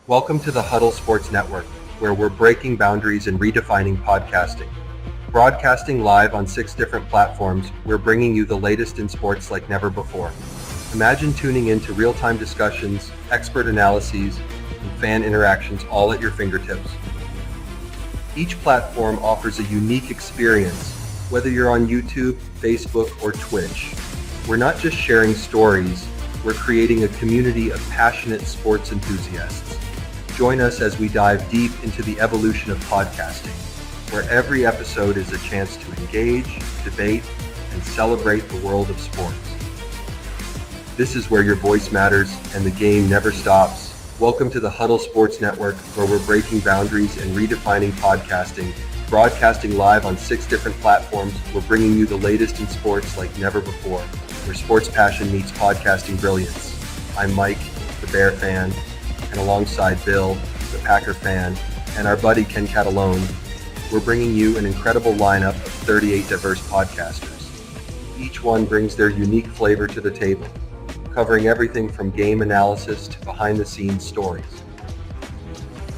Welcome to the Huddle Sports Network, where we're breaking boundaries and redefining podcasting. Broadcasting live on 6 different platforms, we're bringing you the latest in sports like never before. Imagine tuning into real-time discussions, expert analyses, and fan interactions all at your fingertips. Each platform offers a unique experience, whether you're on YouTube, Facebook, or Twitch. We're not just sharing stories, we're creating a community of passionate sports enthusiasts. Join us as we dive deep into the evolution of podcasting, where every episode is a chance to engage, debate, and celebrate the world of sports. This is where your voice matters and the game never stops. Welcome to the Huddle Sports Network, where we're breaking boundaries and redefining podcasting. Broadcasting live on 6 different platforms, we're bringing you the latest in sports like never before, where sports passion meets podcasting brilliance. I'm Mike, the Bear fan, and alongside Bill, the Packer fan, and our buddy Ken Catalone, we're bringing you an incredible lineup of 38 diverse podcasters. Each one brings their unique flavor to the table, covering everything from game analysis to behind-the-scenes stories.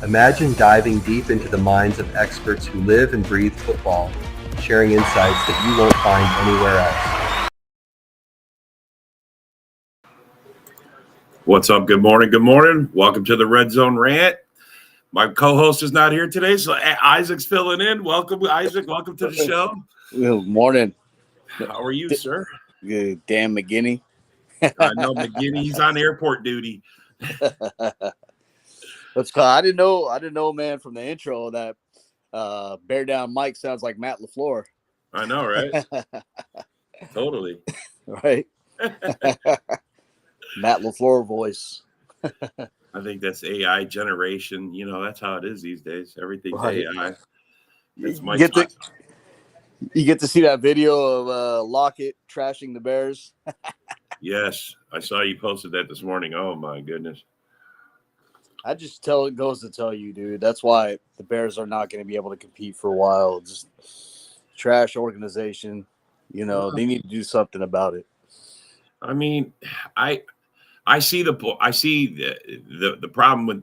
Imagine diving deep into the minds of experts who live and breathe football, sharing insights that you won't find anywhere else. What's up? Good morning. Good morning. Welcome to the Zone Rant. My co-host is not here today, so Isaac's filling in. Welcome, Isaac. Welcome to the show. Good morning. How are you, sir? Good, Dan McGinney. I know McGinney. He's on airport duty. Let's call. I didn't know, man, from the intro that Bear Down Mike sounds like Matt LaFleur. I know, right? Totally. Right. Matt LaFleur voice. I think that's AI generation. You know, that's how it is these days. Everything's Right. AI. You get to see that video of Lockett trashing the Bears. Yes, I saw you posted that this morning. Oh my goodness. It goes to tell you, dude. That's why the Bears are not going to be able to compete for a while. Just trash organization. You know, they need to do something about it. I mean, I see the problem with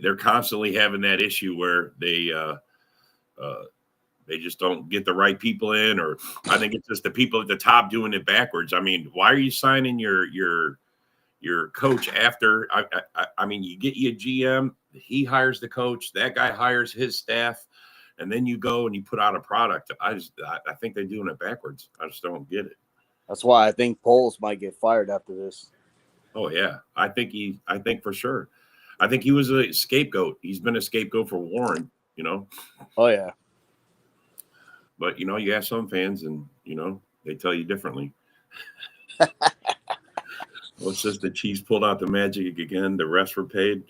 they're constantly having that issue where they just don't get the right people in, or I think it's just the people at the top doing it backwards. I mean, why are you signing your coach after? I mean, you get you a GM, he hires the coach, that guy hires his staff, and then you go and you put out a product. I think they're doing it backwards. I just don't get it. That's why I think Poles might get fired after this. Oh yeah, I think for sure. I think he was a scapegoat. He's been a scapegoat for Warren, you know. Oh yeah. But you know, you have some fans, and you know they tell you differently. Well, it says the Chiefs pulled out the magic again. The refs were paid.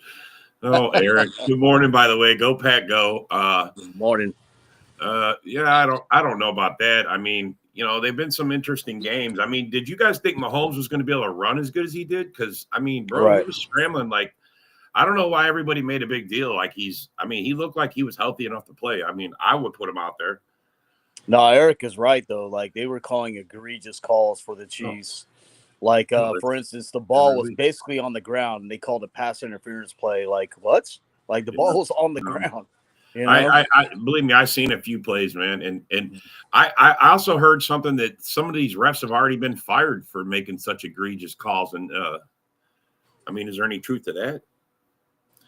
Oh, Eric. Good morning, by the way. Go Pack, go. Good morning. Yeah, I don't know about that. I mean, you know, they've been some interesting games. I mean, did you guys think Mahomes was going to be able to run as good as he did? Because I mean, bro, Right. He was scrambling like. I don't know why everybody made a big deal. Like he looked like he was healthy enough to play. I mean, I would put him out there. No, Eric is right though. Like they were calling egregious calls for the Chiefs. Like for instance, the ball was basically on the ground and they called a pass interference play. Like what? Like the ball was on the ground. You know? I believe me, I've seen a few plays, man, and I also heard something that some of these refs have already been fired for making such egregious calls. And I mean, is there any truth to that?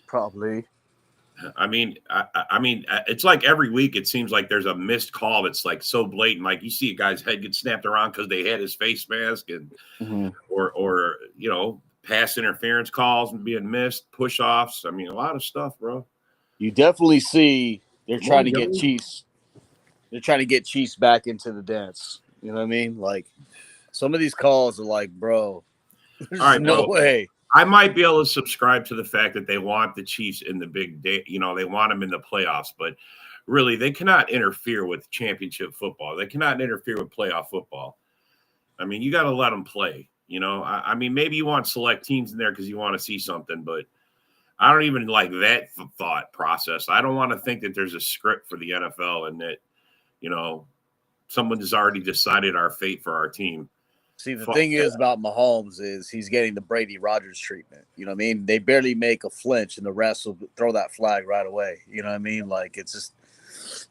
Probably. I mean, it's like every week it seems like there's a missed call that's like so blatant. Like you see a guy's head get snapped around because they had his face mask, and or you know, pass interference calls and being missed, push offs. I mean, a lot of stuff, bro. You definitely see they're trying to get Chiefs. They're trying to get Chiefs back into the dance. You know what I mean? Like some of these calls are like, bro, there's no way. I might be able to subscribe to the fact that they want the Chiefs in the big day. You know, they want them in the playoffs, but really they cannot interfere with championship football. They cannot interfere with playoff football. I mean, you got to let them play. You know, I mean, maybe you want select teams in there because you want to see something, but I don't even like that thought process. I don't want to think that there's a script for the NFL and that, you know, someone has already decided our fate for our team. See, the thing is about Mahomes is he's getting the Brady Rodgers treatment. You know what I mean? They barely make a flinch, and the refs will throw that flag right away. You know what I mean? Like, it's just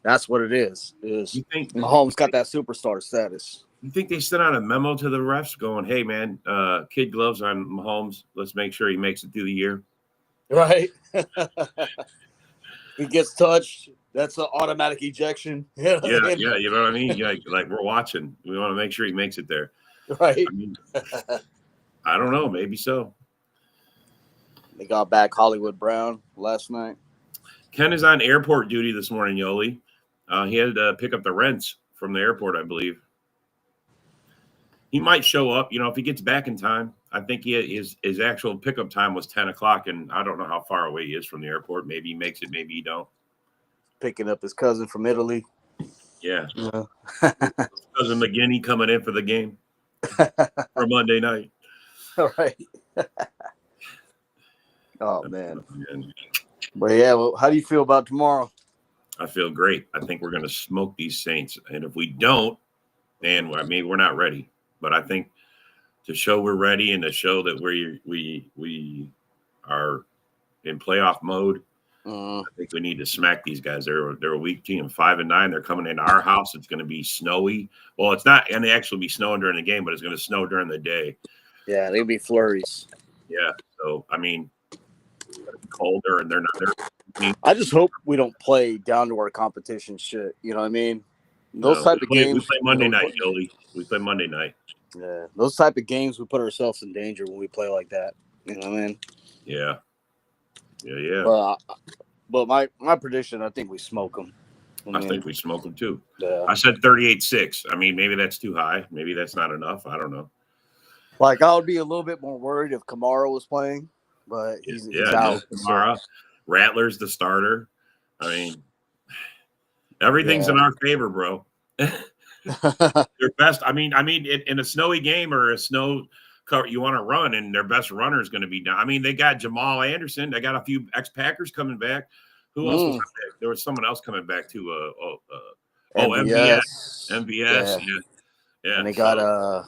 that's what it is. You think Mahomes got that superstar status? You think they sent out a memo to the refs going, "Hey, man, kid gloves on Mahomes. Let's make sure he makes it through the year." Right. He gets touched. That's an automatic ejection. Yeah, yeah. You know what I mean? Yeah, like we're watching. We want to make sure he makes it there. Right. I mean, I don't know. Maybe so. They got back Hollywood Brown last night. Ken is on airport duty this morning, Yoli. He had to pick up the rents from the airport, I believe. He might show up, if he gets back in time. I think his actual pickup time was 10 o'clock, and I don't know how far away he is from the airport. Maybe he makes it, maybe he don't. Picking up his cousin from Italy. Yeah. Cousin McGinney coming in for the game for Monday night. All right. Oh, man. But, yeah, well, how do you feel about tomorrow? I feel great. I think we're going to smoke these Saints. And if we don't, then, we're not ready. But I think to show we're ready and to show that we are in playoff mode, I think we need to smack these guys. They're a weak team, 5-9. They're coming into our house. It's going to be snowy. Well, it's not going to actually be snowing during the game, but it's going to snow during the day. Yeah, they'll be flurries. Yeah. So, colder and they're not there. I just hope we don't play down to our competition shit. You know what I mean? Those type of games. We play Monday night, Jolie. We play Monday night. Yeah, those type of games, we put ourselves in danger when we play like that. You know what I mean? Yeah. Yeah. But my prediction, I think we smoke them. I think we smoke them too. Yeah. I said 38-6. Maybe that's too high. Maybe that's not enough. I don't know. Like, I would be a little bit more worried if Kamara was playing, but he's out. Kamara, Rattler's the starter. Everything's in our favor, bro. Their best. In a snowy game or a snow cover, you want to run, and their best runner is going to be down. They got Jamal Anderson. They got a few ex-Packers coming back. Who else was back? There was someone else coming back too. MVS. Yeah. And they got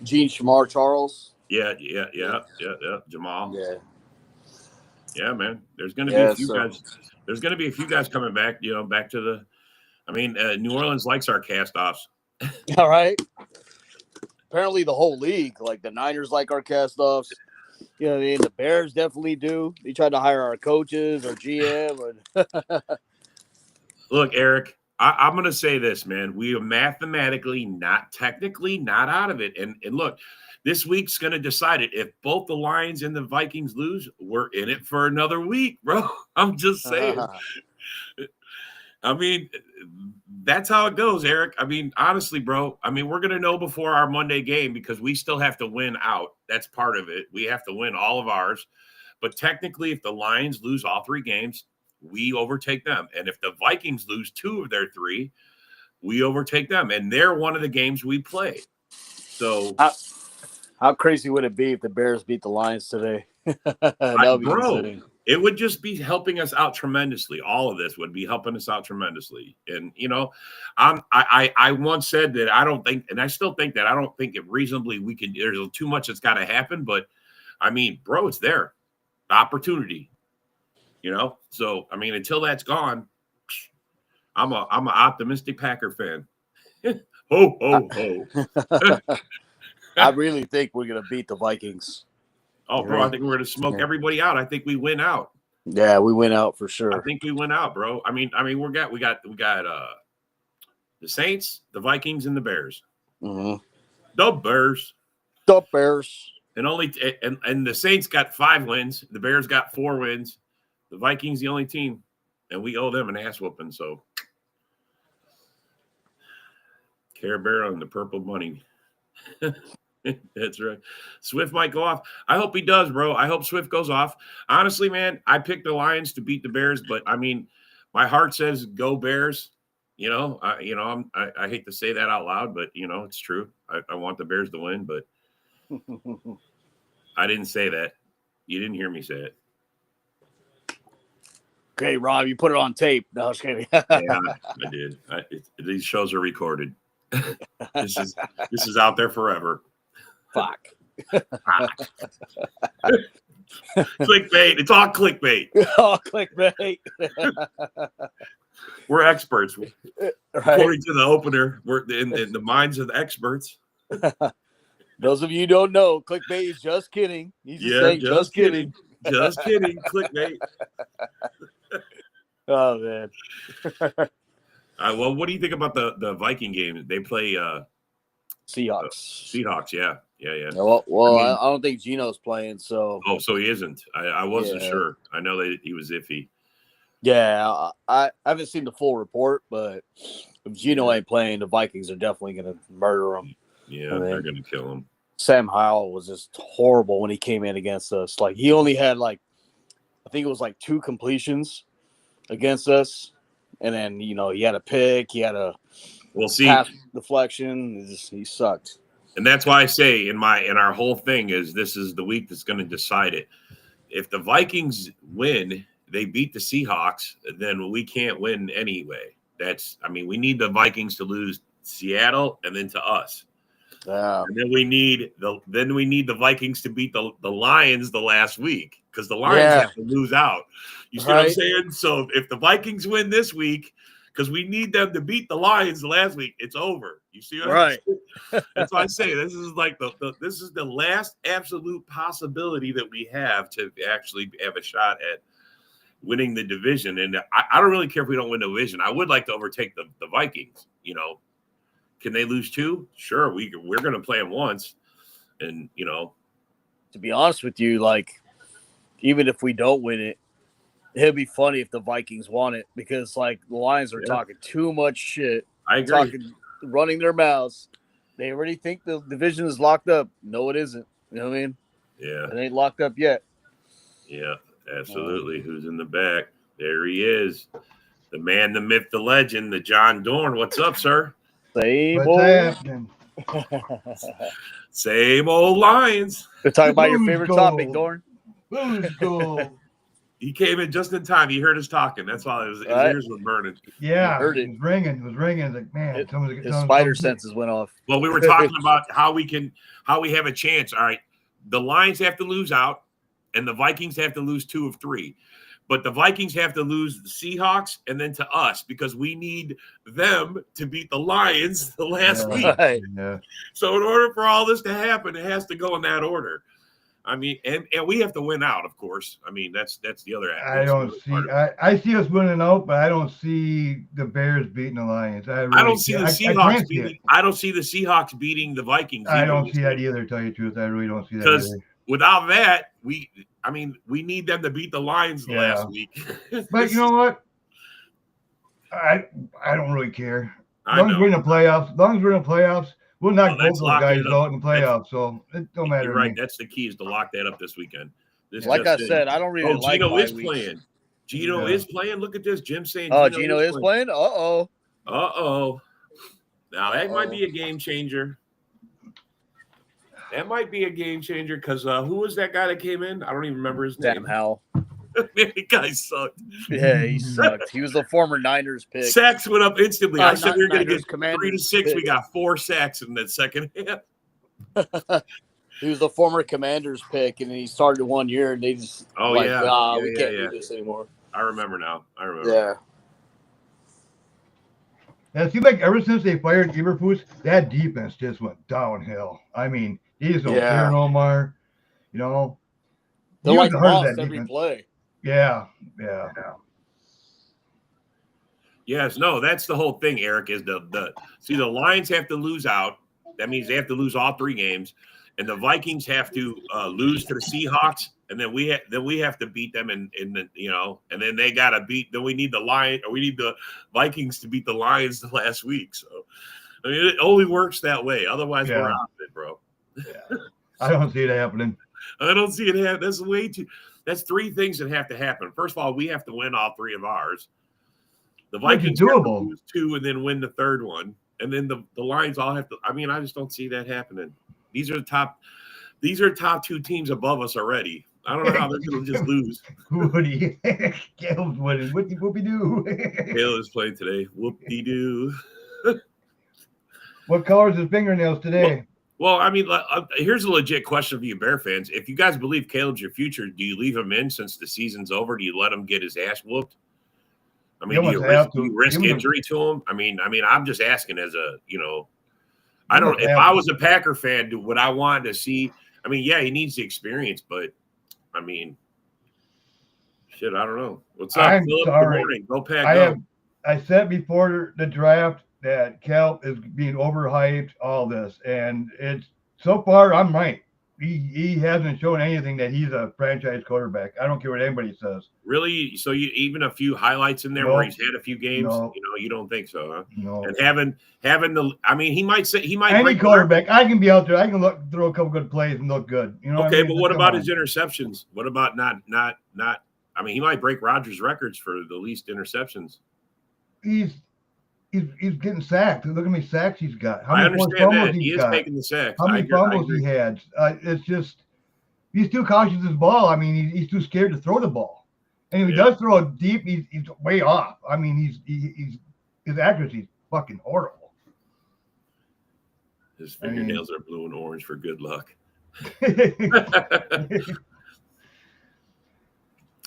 Gene Shamar Charles. Yeah. Jamal. Yeah, man. There's going to be a few guys. There's going to be a few guys coming back. Back to the. New Orleans likes our cast-offs. All right. Apparently, the whole league, like the Niners, like our cast-offs. You know what I mean? The Bears definitely do. They tried to hire our coaches, our GM. Look, Eric, I'm going to say this, man. We are mathematically, not technically, not out of it. And look, this week's going to decide it. If both the Lions and the Vikings lose, we're in it for another week, bro. I'm just saying. That's how it goes, Eric. Honestly, bro, we're going to know before our Monday game because we still have to win out. That's part of it. We have to win all of ours. But technically, if the Lions lose all 3 games, we overtake them. And if the Vikings lose 2 of their 3, we overtake them. And they're one of the games we play. So how crazy would it be if the Bears beat the Lions today? It would just be helping us out tremendously. All of this would be helping us out tremendously. And, I once said that I don't think, and I still think that I don't think it reasonably we can, there's too much that's got to happen. But, bro, it's there. The opportunity, So, until that's gone, I'm an optimistic Packer fan. Ho, ho, ho. I really think we're going to beat the Vikings. Oh, bro, I think we're going to smoke everybody out. I think we win out. Yeah, we win out for sure. I think we win out, bro. We got the Saints, the Vikings, and the Bears. Mm-hmm. The Bears. And the Saints got 5 wins. The Bears got 4 wins. The Vikings the only team, and we owe them an ass whooping. So, Care Bear on the purple money. That's right. Swift might go off. I hope he does, bro. I hope Swift goes off. Honestly, man, I picked the Lions to beat the Bears, but my heart says go Bears. I hate to say that out loud, but it's true. I want the Bears to win, but I didn't say that. You didn't hear me say it. Okay, Rob, you put it on tape. No, I was kidding. Yeah, I did. These shows are recorded. This is out there forever. Fuck. Clickbait. It's all clickbait. Oh, clickbait. We're experts. Right. According to the opener, we're in the minds of the experts. Those of you who don't know, clickbait is just kidding. He's just saying, just kidding. Just kidding. Clickbait. Oh, man. Well, what do you think about the Viking game? They play Seahawks. Seahawks, yeah. Well, I don't think Gino's playing, so. Oh, so he isn't. I wasn't sure. I know that he was iffy. Yeah, I haven't seen the full report, but if Gino ain't playing, the Vikings are definitely going to murder him. Yeah, they're going to kill him. Sam Howell was just horrible when he came in against us. Like, he only had, I think it was 2 completions against us. And then, he had a pick. He had a pass deflection. He sucked. And that's why I say in our whole thing is this is the week that's going to decide it. If the Vikings win, they beat the Seahawks, then we can't win anyway. We need the Vikings to lose Seattle and then to us. And then we need the Vikings to beat the Lions the last week because the Lions have to lose out. You see what I'm saying? So if the Vikings win this week, because we need them to beat the Lions the last week, it's over. You see what I'm saying? That's why I say this is this is the last absolute possibility that we have to actually have a shot at winning the division. And I don't really care if we don't win the division. I would like to overtake the Vikings. Can they lose 2? Sure, we're going to play them once. And, to be honest with you, even if we don't win it, it'd be funny if the Vikings won it because, the Lions are talking too much shit. I agree. Running their mouths. They already think the division is locked up. No, it isn't. You know what I mean? Yeah. It ain't locked up yet. Yeah, absolutely. Who's in the back? There he is. The man, the myth, the legend, the John Dorn. What's up, sir? Same old Lions. We're talking about your favorite topic, Dorn. Who's gold? He came in just in time. He heard us talking. That's why his ears were burning. Yeah, it was ringing. It was ringing. It's like, man, his spider senses went off. Well, we were talking about how we have a chance. All right, the Lions have to lose out, and the Vikings have to lose 2 of 3. But the Vikings have to lose the Seahawks and then to us because we need them to beat the Lions the last week. Right. Yeah. So in order for all this to happen, it has to go in that order. And we have to win out, of course. That's the other. I see us winning out, but I don't see the Bears beating the Lions. I don't see the Seahawks beating. I don't see the Seahawks beating the Vikings. I don't see that either. To tell you the truth, I really don't see that. Because without that, we need them to beat the Lions last week. But you know what? I don't really care. As long as we're in the playoffs, we'll knock both those guys out in the playoffs. So it don't matter. You're right. That's the key is to lock that up this weekend. Like I said, I don't really like Gino is playing. Gino is playing. Look at this. Jim saying Gino is playing? Uh-oh. Now that might be a game changer. That might be a game changer because who was that guy that came in? I don't even remember his name. Sam Howell. Man, the guy sucked. Yeah, he sucked. He was the former Niners pick. Sacks went up instantly. I said we were going to get Commanders 3 to 6. pick. We got 4 sacks in that second half. He was the former Commanders pick, and he started 1 year, and they just we can't do this anymore. I remember now. Yeah. And it seems like ever since they fired Eberflus, that defense just went downhill. He just don't care no more. They're like lost every play. Yeah. Yes, no, that's the whole thing, Eric, is the Lions have to lose out. That means they have to lose all 3 games. And the Vikings have to lose to the Seahawks, and then we have to beat them in the and then they gotta beat. Then we need the Vikings to beat the Lions the last week. So it only works that way. Otherwise, we're out of it, bro. Yeah. I don't see it happening. I don't see it happen. That's way too. That's 3 things that have to happen. First of all, we have to win all 3 of ours. The Vikings have to lose 2 and then win the 3rd one, and then the Lions all have to. I just don't see that happening. These are top 2 teams above us already. I don't know how they're going to just lose. Woody, Gale's winning. Whoopie-doo. Gale is playing today. Whoopie-doo. What color is his fingernails today? Well, I mean, here's a legit question for you Bear fans. If you guys believe Caleb's your future, do you leave him in since the season's over? Do you let him get his ass whooped? I mean, do you risk injury to him? I mean, I'm just asking as a, I don't. If I was a Packer fan, would I want to see? I mean, yeah, he needs the experience, but I mean, shit, I don't know. What's up, Philip? Sorry. Good morning. Go Pack. I said before the draft that Cal is being overhyped. All this, and it's so far I'm right. He hasn't shown anything that he's a franchise quarterback. I don't care what anybody says. Really? So you even a few highlights in there where he's had a few games? No. You don't think so, huh? No. And having the, I mean, he might any quarterback. I can be out there. I can throw a couple good plays and look good. Okay, but what about his interceptions? What about not? I mean, he might break Rodgers' records for the least interceptions. He's getting sacked. Look how many sacks he's got. I understand that. He is taking the sacks. How many fumbles he had. It's just he's too cautious of his ball. I mean, he's too scared to throw the ball. And if he does throw it deep, he's way off. I mean, his accuracy is fucking horrible. His fingernails are blue and orange for good luck.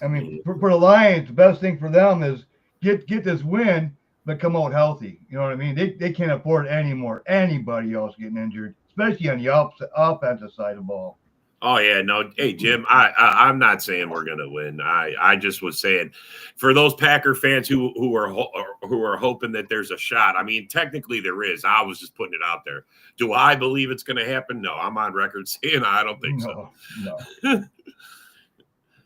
I mean, for the Lions, the best thing for them is get this win, but come out healthy. You know what I mean? They can't afford anybody else getting injured, especially on the offensive side of the ball. Oh yeah, no. Hey Jim, I'm not saying we're gonna win. I just was saying for those Packer fans who are hoping that there's a shot. I mean, technically there is. I was just putting it out there. Do I believe it's gonna happen? No, I'm on record saying I don't think so. No.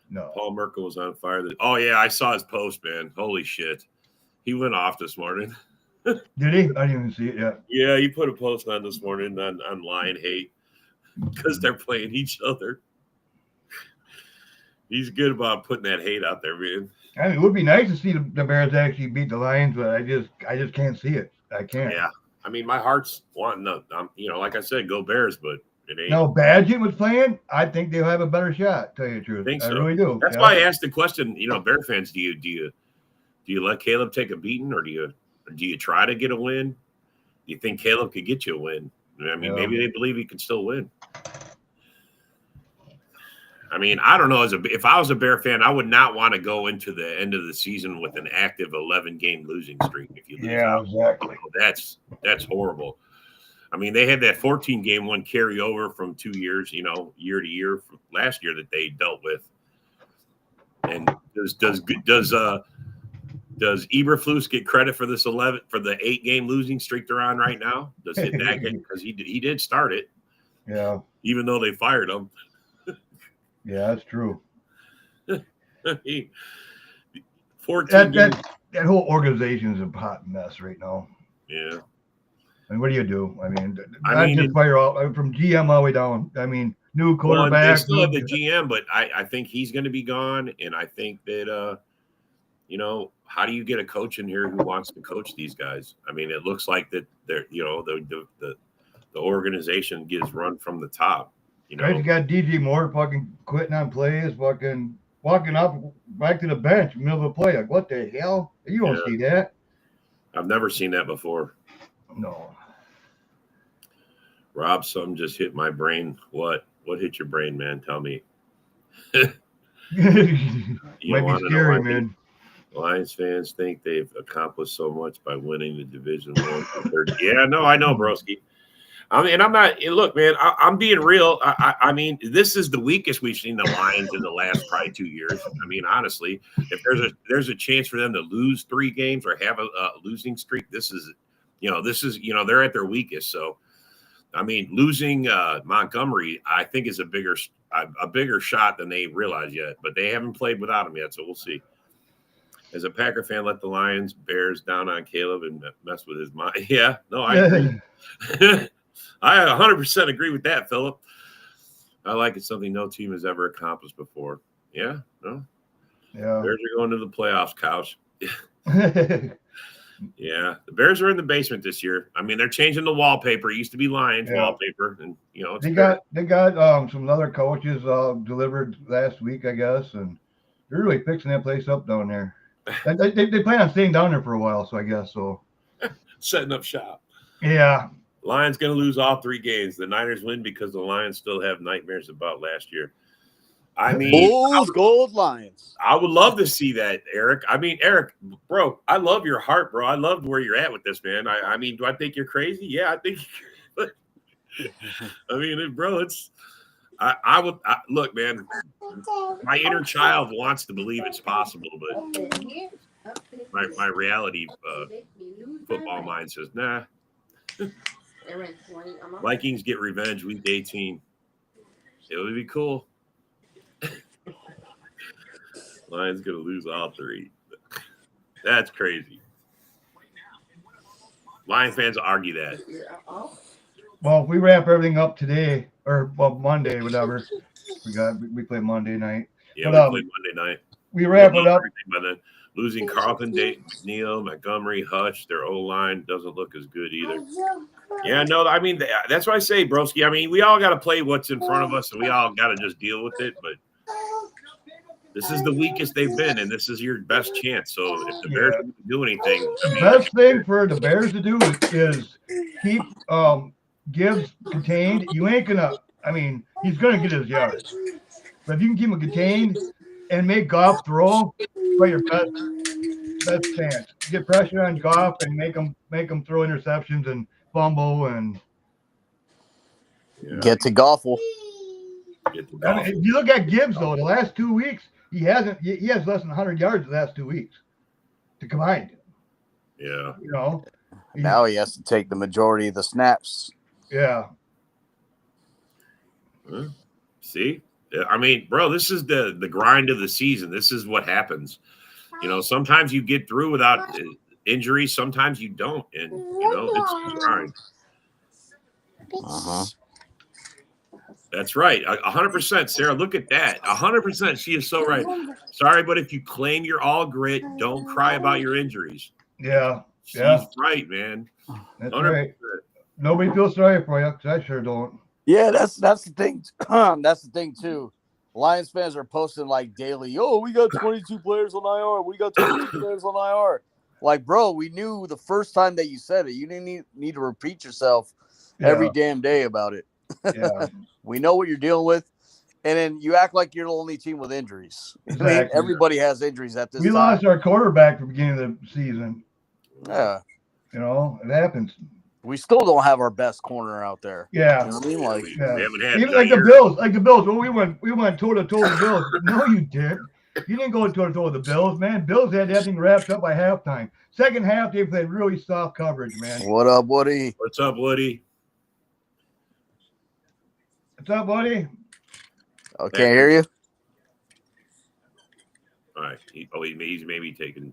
No. Paul Merkel was on fire. Oh yeah, I saw his post, man. Holy shit, he went off this morning. Did he? I didn't even see it yet. Yeah, he put a post on this morning on Lion hate. Because they're playing each other. He's good about putting that hate out there, man. I mean, it would be nice to see the Bears actually beat the Lions, but I just can't see it. I can't. Yeah. I mean, my heart's wanting to, like I said, go Bears, but it ain't. No, Badgett was playing. I think they'll have a better shot, tell you the truth. I really do. That's why I asked the question, Bear fans, do you let Caleb take a beating or do you try to get a win? Do you think Caleb could get you a win? I mean, maybe they believe he can still win. I mean, I don't know. If I was a Bear fan, I would not want to go into the end of the season with an active 11-game losing streak. If you lose exactly. That's horrible. I mean, they had that 14-game one carry over from 2 years, year to year from last year that they dealt with. And does Eberflus get credit for this 8-game losing streak they're on right now? Does it that get because he did start it? Yeah. Even though they fired him. Yeah, that's true. 14 that whole organization is a hot mess right now. Yeah. I mean, what do you do? I mean, just fire out from GM all the way down. I mean, new quarterback. Well, they still have the GM, but I think he's going to be gone, and I think that how do you get a coach in here who wants to coach these guys? I mean, it looks like that they're the organization gets run from the top. You got DJ Moore fucking quitting on plays, fucking walking up back to the bench in the middle of a play. Like, what the hell? You don't see that. I've never seen that before. No. Rob, something just hit my brain. What hit your brain, man? Tell me. Might be scary, man. Lions fans think they've accomplished so much by winning the Division I. Yeah, no, I know, broski. I mean, I'm not. Look, man, I'm being real. I mean, this is the weakest we've seen the Lions in the last probably 2 years. I mean, honestly, if there's a chance for them to lose 3 games or have a losing streak, this is they're at their weakest. So, I mean, losing Montgomery, I think, is a bigger shot than they realize yet. But they haven't played without him yet, so we'll see. As a Packer fan, let the Lions, Bears down on Caleb and mess with his mind. Yeah, no, I agree. I 100% agree with that, Philip. I like it. Something no team has ever accomplished before. Yeah, no. Yeah. Bears are going to the playoffs, couch. Yeah, the Bears are in the basement this year. I mean, they're changing the wallpaper. It used to be Lions wallpaper, and it's they got some other coaches delivered last week, I guess, and they're really fixing that place up down there. They plan on staying down there for a while, so I guess so. Setting up shop. Yeah. Lions going to lose all 3 games. The Niners win because the Lions still have nightmares about last year. I mean, Bulls, Gold, Lions. I would love to see that, Eric. I mean, Eric, bro, I love your heart, bro. I love where you're at with this, man. I mean, do I think you're crazy? Yeah, I think. I mean, bro, it's. I would look, man. My inner child wants to believe it's possible, but my reality football mind says, nah. Vikings get revenge week 18. It would be cool. Lions gonna lose all 3. That's crazy. Lion fans argue that. Well, if we wrap everything up today or Monday, whatever. We play Monday night. Yeah, but, we play Monday night. We wrap it up. By then, losing Carlton, Dayton, McNeil, Montgomery, Hutch, their O-line doesn't look as good either. Yeah, no, I mean, that's what I say, broski. I mean, we all got to play what's in front of us, and we all got to just deal with it. But this is the weakest they've been, and this is your best chance. So if the Bears do anything, the best thing for the Bears to do is keep Gibbs contained. You ain't gonna. I mean, he's gonna get his yards, but if you can keep him contained and make Goff throw, play your best chance. Get pressure on Goff and make him throw interceptions and fumble and get to Goffle. I mean, if you look at Gibbs though, the last 2 weeks he has less than 100 yards the last 2 weeks to combine. Yeah, you know. Now he has to take the majority of the snaps. Yeah. See, I mean, bro, this is the grind of the season. This is what happens. You know, sometimes you get through without injury, sometimes you don't, and you know it's the grind. That's right, 100%, Sarah. Look at that, 100%. She is so right. Sorry, but if you claim you're all grit, don't cry about your injuries. Yeah, she's right, man. That's 100%. Right. Nobody feels sorry for you, because I sure don't. Yeah, that's the thing. That's the thing too. Lions fans are posting like daily. Oh, we got 22 players on IR. We got 22 players on IR. Like, bro, we knew the first time that you said it. You didn't need to repeat yourself every damn day about it. Yeah. We know what you're dealing with, and then you act like you're the only team with injuries. Exactly. I mean, everybody has injuries at this time. We lost our quarterback at the beginning of the season. Yeah. You know, it happens. We still don't have our best corner out there. Yeah. You know what I mean? Like, we haven't had even like the Bills. Well, we went toe to toe with the Bills. No, you didn't. You didn't go toe to toe with the Bills, man. Bills had everything wrapped up by halftime. Second half, they played really soft coverage, man. What up, Woody? What's up, Woody? What's up, Woody? I can't hear you. All right. He's maybe taking.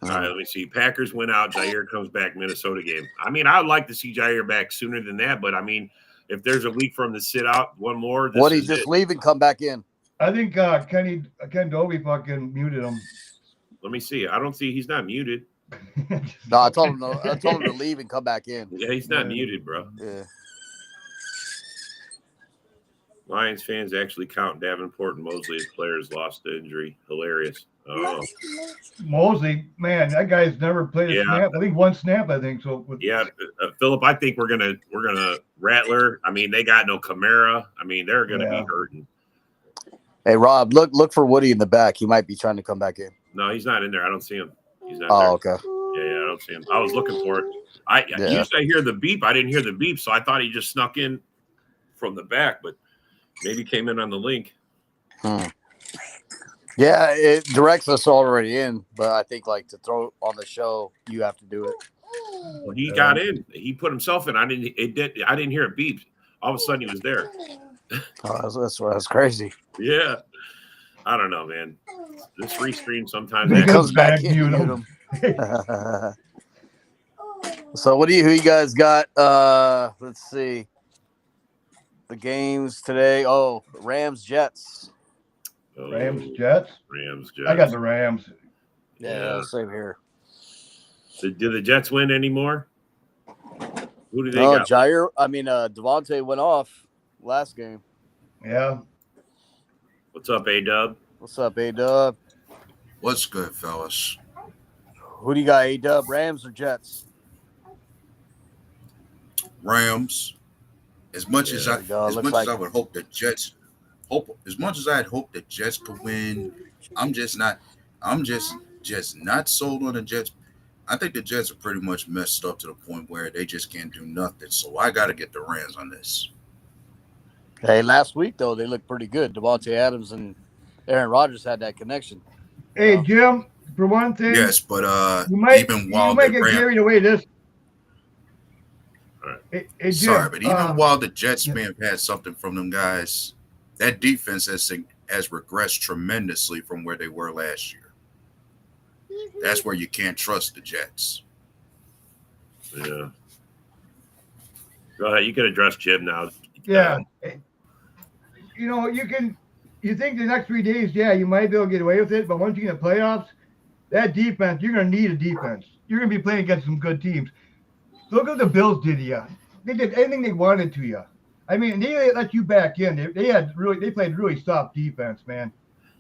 All right, let me see. Packers went out. Jair comes back. Minnesota game. I mean, I'd like to see Jair back sooner than that, but I mean, if there's a week for him to sit out one more, Woody's just leave and come back in. I think Ken Dobie fucking muted him. Let me see. I don't see. He's not muted. No, I told him to leave and come back in. Yeah, he's not muted, bro. Yeah. Lions fans actually count Davenport and Mosley as players lost to injury. Hilarious. Oh, Mosley, man, that guy's never played a snap. I think one snap. So. Philip, I think we're gonna Rattler. I mean, they got no Kamara. I mean, they're gonna be hurting. Hey, Rob, look for Woody in the back. He might be trying to come back in. No, he's not in there. I don't see him. He's not there. Okay. Yeah, I don't see him. I was looking for it. Usually I hear the beep. I didn't hear the beep, so I thought he just snuck in from the back, but maybe came in on the link. Yeah, it directs us already in, but I think like to throw on the show, you have to do it. Well, he got in. He put himself in. I didn't hear it beep. All of a sudden, he was there. Oh, that's crazy. Yeah, I don't know, man. This restream sometimes it comes back in. Mute him. So, who you guys got? Let's see. The games today. Oh, Rams Jets. Rams Jets. I got the Rams. Yeah, same here. So do the Jets win anymore? Who do they got? Jair. I mean, Devontae went off last game. Yeah. What's up, A-Dub? What's up, A-Dub? What's good, fellas? Who do you got, A-Dub? Rams or Jets? Rams. As much as I would hope the Jets as much as I'd hope the Jets could win, I'm just not sold on the Jets. I think the Jets are pretty much messed up to the point where they just can't do nothing. So I got to get the Rams on this. Hey, last week though they looked pretty good. Devontae Adams and Aaron Rodgers had that connection. Hey, Jim, for one thing. Yes, but you might get carried away this. Hey, Jim, sorry, but even while the Jets may have had something from them guys, that defense has regressed tremendously from where they were last year. That's where you can't trust the Jets. Yeah. Go ahead. You can address Jim now. Yeah. You think the next 3 days, you might be able to get away with it, but once you get in the playoffs, that defense, you're going to need a defense. You're going to be playing against some good teams. Look what the Bills did to you. They did anything they wanted to you. I mean, they let you back in. They played really soft defense, man.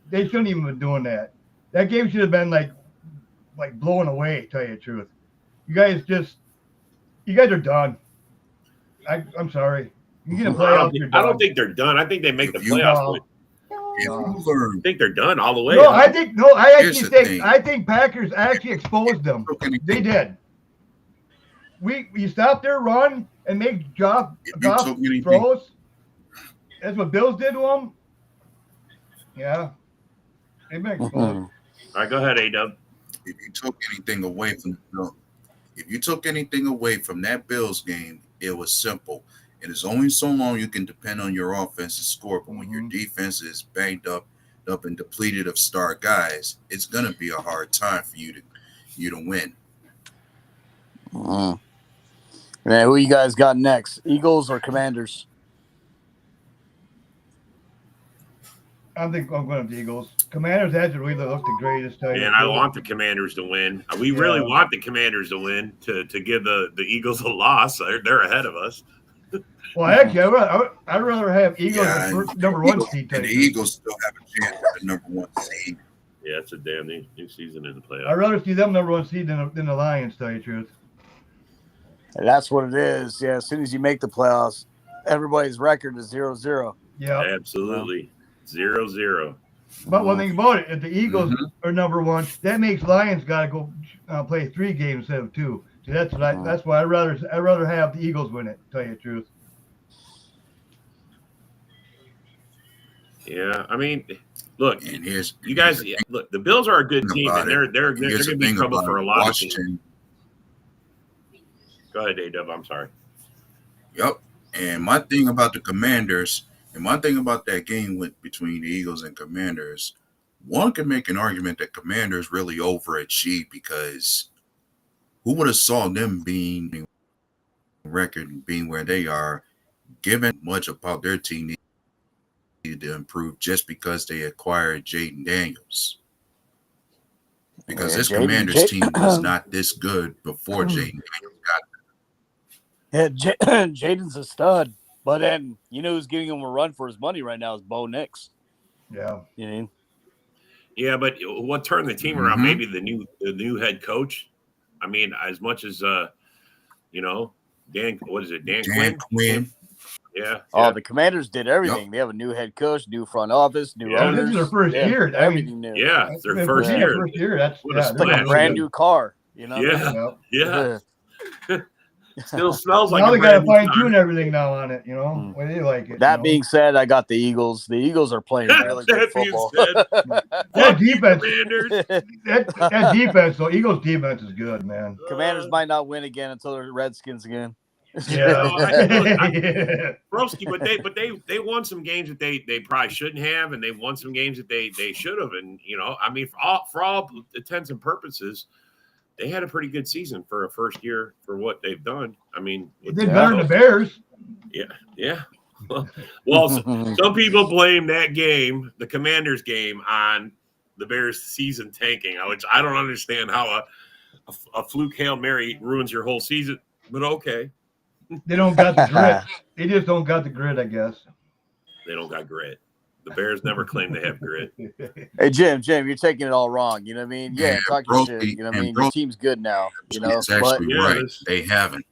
They shouldn't even have been doing that. That game should have been like blown away, to tell you the truth. You guys are done. I'm sorry. You get a playoff, you're done. I don't think they're done. I think they make the playoffs. I think they're done all the way. No, I think Packers actually exposed them. They did. We stopped their run and make Goff throws. That's what Bills did to them. Yeah. They've been exposed. All right, go ahead, A-Dub. If you took anything away from that Bills game, it was simple. It is only so long you can depend on your offense to score, but when your defense is banged up and depleted of star guys, it's gonna be a hard time for you to win. Man, who you guys got next? Eagles or Commanders? I think I'm going with the Eagles. Commanders hasn't really looked the greatest. I want the Commanders to win. We really want the Commanders to win to give the Eagles a loss. They're ahead of us. Well, actually, I'd rather have Eagles number one seed. And the Eagles still have a chance at the number one seed. Yeah, it's a damn new season in the playoffs. I'd rather see them number one seed than the Lions, to tell you the truth. And that's what it is. Yeah, as soon as you make the playoffs, everybody's record is 0-0. Yeah, absolutely. 0-0. But one thing about it, if the Eagles are number one, that makes Lions got to go play 3 games instead of 2. So that's why I'd rather have the Eagles win it, to tell you the truth. Yeah, I mean, look, you guys. Look, the Bills are a good team, and they're going to be in trouble for a lot of teams. Go ahead, A-Dub. I'm sorry. Yep. And my thing about the Commanders, and my thing about that game between the Eagles and Commanders, one can make an argument that Commanders really overachieved, because who would have saw them being record, being where they are, given much about their team needed to improve just because they acquired Jaden Daniels. Because this Commanders team was not this good before Jaden Daniels got there. Yeah, Jaden's a stud. But then, who's giving him a run for his money right now is Bo Nix. Yeah. You know? Yeah, but what turned the team around? Maybe the new head coach. I mean, as much as Dan. What is it? Dan Quinn. Yeah. Oh, the Commanders did everything. Yep. They have a new head coach, new front office, new owners. This is their first year. Everything new. Yeah, it's their first year. That's like a brand new car. Yeah. Still smells like. Now they got to fine tune everything now on it. When they like it. That being said, I got the Eagles. The Eagles are playing really good football. That defense. that defense. So Eagles defense is good, man. Commanders might not win again until they're Redskins again. Yeah, Broski, but they won some games that they probably shouldn't have, and they won some games that they should have, and I mean, for all intents and purposes, they had a pretty good season for a first year for what they've done. I mean, they did better than the Bears. Yeah. Well, some people blame that game, the Commanders game, on the Bears' season tanking, which I don't understand how a fluke Hail Mary ruins your whole season, but okay. They don't got the grit. They just don't got the grit, I guess. They don't got grit. The Bears never claim they have grit. Hey, Jim, you're taking it all wrong. You know what I mean? Yeah, talk your shit. You know what I mean? Your team's good now. It's actually right. They haven't.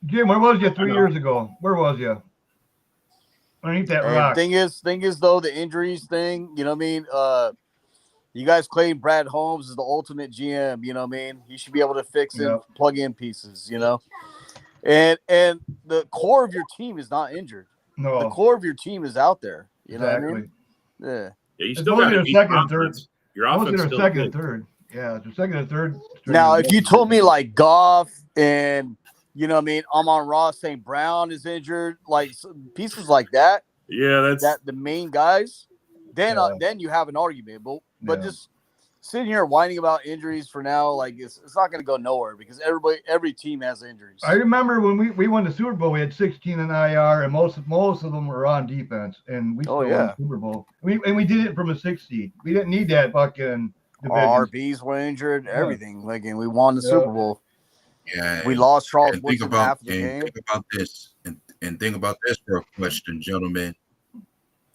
Jim, where was you 3 years ago? Where was you? Underneath that rock. Thing is though, the injuries thing, you know what I mean? You guys claim Brad Holmes is the ultimate GM, you know what I mean? He should be able to fix and plug in pieces, you know? And the core of your team is not injured. No. The core of your team is out there. You know what I mean? Yeah, you still got to second and third. Your offense still second and third. Yeah, the second and third. Now, if you told me like Goff and you know what I mean, Amon-Ra St. Brown is injured, like pieces like that. Yeah, that's the main guys. Then you have an argument, but just sitting here whining about injuries for now, like it's not going to go nowhere because every team has injuries. I remember when we won the Super Bowl, we had 16 in IR, and most of them were on defense, and we still won the Super Bowl. We did it from a 6 seed. We didn't need that fucking division. Our RBs were injured, everything. Like, and we won the Super Bowl. Yeah, we lost Charles Woodson half the game. Think about this, and think about this for a question, gentlemen.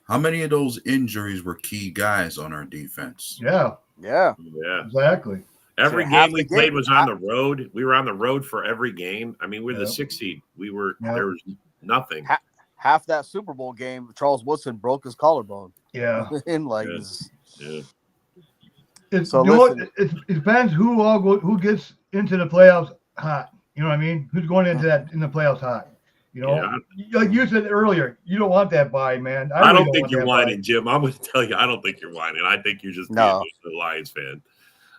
How many of those injuries were key guys on our defense? Yeah, exactly. Every game we played was on the road. We were on the road for every game. I mean, we're the 6 seed. We were there was nothing. Half that Super Bowl game, Charles Woodson broke his collarbone. Yeah, and like, it depends who gets into the playoffs hot. You know what I mean? Who's going into in the playoffs hot? You know, like you said earlier, you don't want that bye, man. I don't think you're whining, Jim. I'm going to tell you, I don't think you're whining. I think you're just being a Lions fan.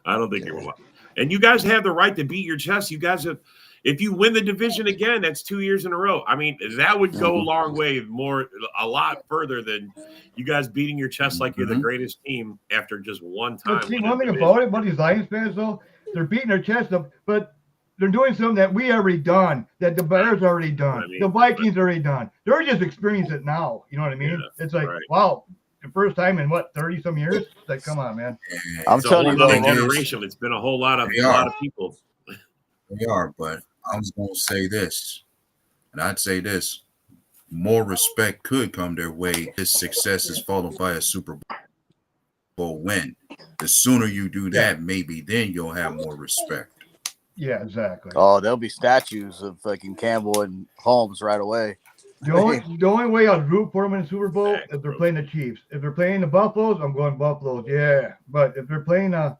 I don't think you're whining. And you guys have the right to beat your chest. You guys have, if you win the division again, that's 2 years in a row. I mean, that would go a long way, a lot further than you guys beating your chest like you're the greatest team after just one time. But see, one thing about it, these Lions fans, though, they're beating their chest up, but they're doing something that we already done, that the Bears already done, the Vikings already done. They're just experiencing it now. You know what I mean? Yeah, it's like, wow, the first time in 30-some years? It's like, come on, man. I'm telling you, generation. It's been a whole lot of people. They are, but I was going to say this, and I'd say this: more respect could come their way. His success is followed by a Super Bowl win. The sooner you do that, maybe then you'll have more respect. Yeah, exactly. Oh, there'll be statues of fucking Campbell and Holmes right away. The only way I'd root for them in the Super Bowl if they're playing the Chiefs. If they're playing the Buffaloes, I'm going Buffaloes. Yeah, but if they're playing the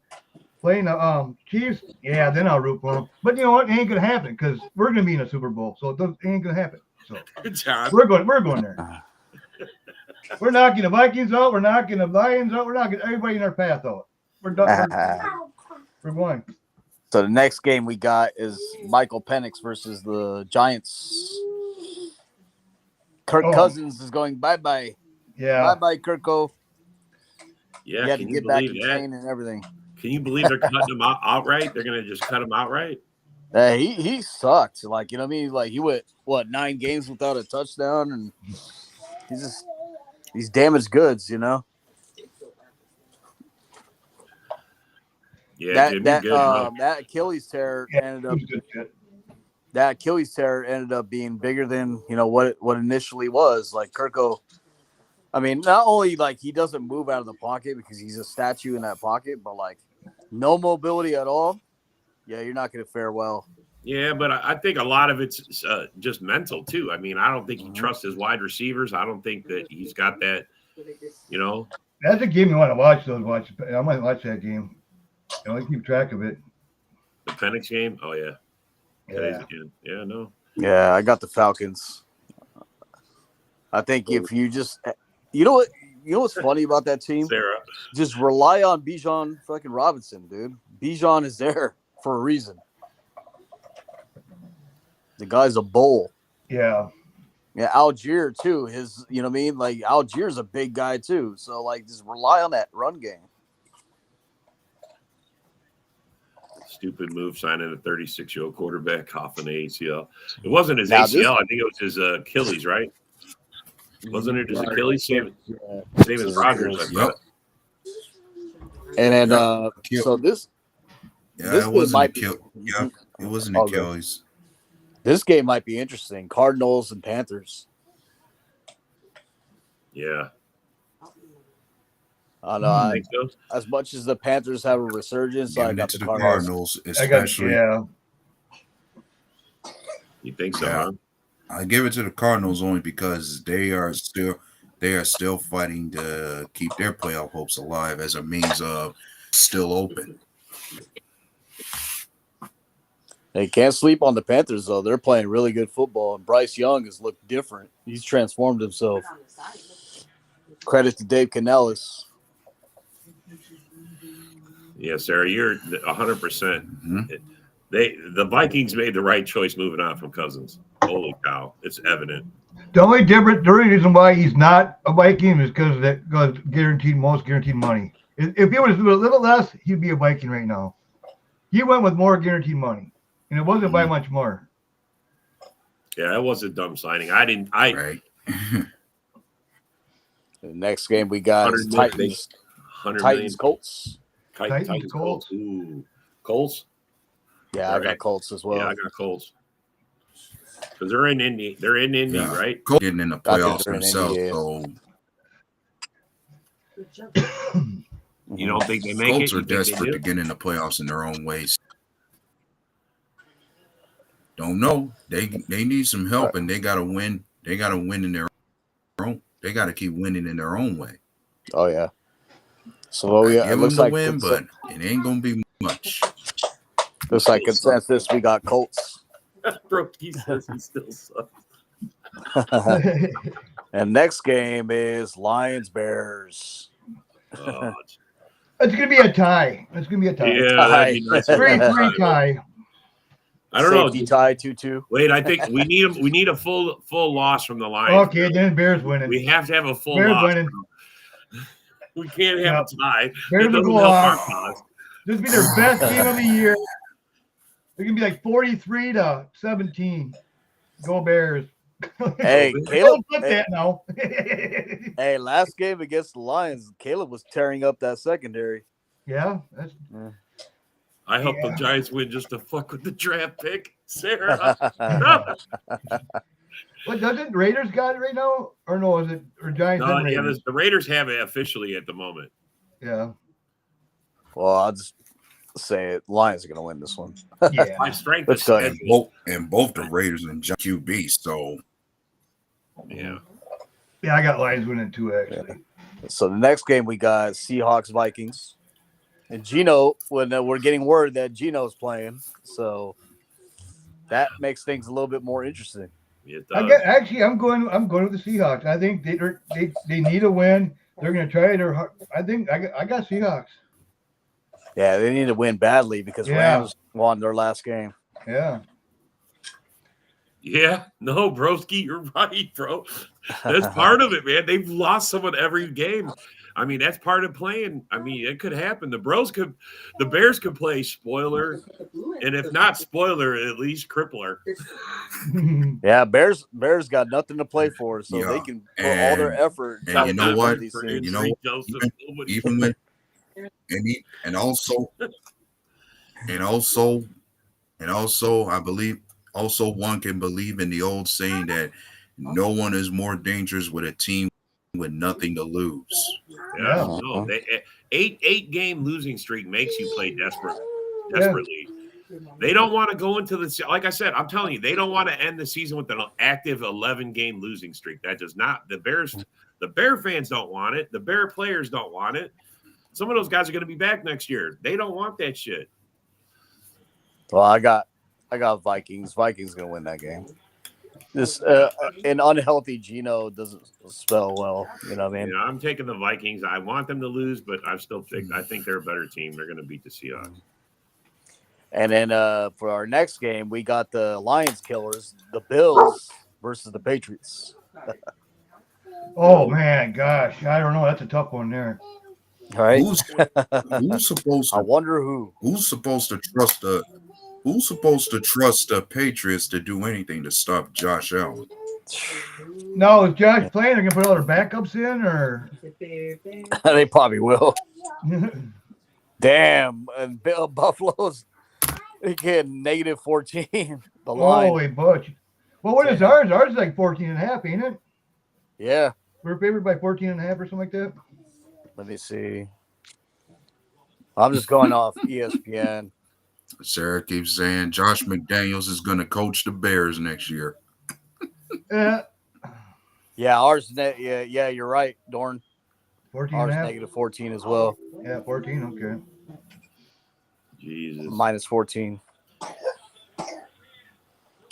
Chiefs, then I'll root for them. But you know what? It ain't gonna happen because we're gonna be in a Super Bowl, so it ain't gonna happen. So good job. We're going there. We're knocking the Vikings out. We're knocking the Lions out. We're knocking everybody in our path out. We're done. We're going. So the next game we got is Michael Penix versus the Giants. Kirk Cousins is going bye-bye. Yeah. Bye-bye, Kirko. Yeah, he had to get back in train and everything. Can you believe they're cutting him outright? They're going to just cut him outright? He sucked. Like, you know what I mean? Like, he went, 9 games without a touchdown, and he's damaged goods, you know? Yeah, that Achilles tear ended up. That Achilles tear ended up being bigger than what initially was. Like Kirko, I mean, not only like he doesn't move out of the pocket because he's a statue in that pocket, but like no mobility at all. Yeah, you're not going to fare well. Yeah, but I think a lot of it's just mental too. I mean, I don't think he trusts his wide receivers. I don't think that he's got that. That's a game you want to watch. I might watch that game. I keep track of it. The Penix game? Oh, yeah. Yeah, no. Yeah, I got the Falcons. I think if you just – you know what's funny about that team? Sarah. Just rely on Bijan fucking Robinson, dude. Bijan is there for a reason. The guy's a bull. Yeah. Yeah, Algier, too. You know what I mean? Like, Algier's a big guy, too. So, like, just rely on that run game. Stupid move signing a 36-year-old quarterback off an ACL. It wasn't his ACL. I think it was his Achilles, right? Wasn't it his Achilles? Same as Rodgers, I thought. And then, so this. Yeah, it wasn't Achilles. Yeah, it wasn't Achilles. This game might be interesting. Cardinals and Panthers. Yeah. I know. As much as the Panthers have a resurgence, I got the Cardinals. Especially. You think so, Yeah. huh? I give it to the Cardinals only because they are still fighting to keep their playoff hopes alive as a means of still open. They can't sleep on the Panthers, though. They're playing really good football, and Bryce Young has looked different. He's transformed himself. Credit to Dave Canellis. Yes, Sarah, you're 100%. The Vikings made the right choice moving on from Cousins. Holy cow, it's evident. The only reason why he's not a Viking is because most guaranteed money. If he was a little less, he'd be a Viking right now. He went with more guaranteed money, and it wasn't by much more. Yeah, that was a dumb signing. Right. The next game we got is Titans. Titans Colts. Titans Colts. Ooh, Colts. Yeah, I got Colts as well. Yeah, I got Colts. Because they're in Indy. They're in Indy, right? Colts getting in the playoffs themselves. So you don't think they make Colts it? are desperate to get in the playoffs in their own ways. Don't know. They need some help, and they got to win. They got to win in their own. They got to keep winning in their own way. Oh yeah. So it looks like win, but it ain't gonna be much. Looks like consensus. We got Colts. Bro, he says he still sucks. And next game is Lions Bears. It's gonna be a tie. Yeah, that'd be nice. 3-3 tie. I don't know. Safety tie 2-2. Wait, I think we need a full loss from the Lions. Okay, then Bears winning. We have to have a full Bears loss. winning. We can't have a tie. Bears will go off. This will be their best game of the year. They're gonna be like 43-17. Go Bears. Hey, Caleb. Put that now. Hey, last game against the Lions, Caleb was tearing up that secondary. Yeah. I hope the Giants win just to fuck with the draft pick, Sarah. What doesn't Raiders got it right now, or no? Is it or Giants? No, yeah, the Raiders have it officially at the moment. Yeah. Well, I'll just say it. Lions are going to win this one. Yeah. My strength is both the Raiders and QB. So yeah. Yeah, I got Lions winning too, actually. Yeah. So the next game we got Seahawks Vikings. And Gino, when we're getting word that Gino's playing, so that makes things a little bit more interesting. I'm going with the Seahawks. I think they need a win. They're going to try it. I think I got Seahawks. Yeah, they need to win badly because Rams won their last game. Yeah. Yeah, no, broski, you're right, bro. That's part of it, man. They've lost someone every game. I mean, that's part of playing. I mean, it could happen. The Bears could play spoiler, and if not spoiler, at least crippler. Yeah, Bears got nothing to play for, so they can put all their effort. And you know what? I believe also one can believe in the old saying that no one is more dangerous with a team with nothing to lose. Yeah, no, eight game losing streak makes you play desperately. They don't want to go into the, like I said, I'm telling you, they don't want to end the season with an active 11-game losing streak. That does not, the Bear fans don't want it. The Bear players don't want it. Some of those guys are going to be back next year. They don't want that shit. Well, I got Vikings. Vikings going to win that game. This an unhealthy Gino doesn't spell well. You know what I mean? Yeah, I'm taking the Vikings. I want them to lose, but I think they're a better team. They're going to beat the Seahawks. And then for our next game, we got the Lions killers, the Bills versus the Patriots. Oh man, gosh, I don't know. That's a tough one there. All right. Who's supposed to? I wonder who. Who's supposed to trust the Patriots to do anything to stop Josh Allen? No, is Josh playing? They're gonna put all their backups in, or they probably will. Damn, and Buffalo's getting -14. The line. Holy butch. Well, what is ours? Ours is like 14.5, ain't it? Yeah. We're favored by 14.5 or something like that. Let me see. I'm just going off ESPN. Sarah keeps saying Josh McDaniels is going to coach the Bears next year. Yeah, ours. Yeah, you're right, Dorn. 14 Ours and a half? negative 14 as well. Yeah, 14. Okay. Jesus. Minus 14.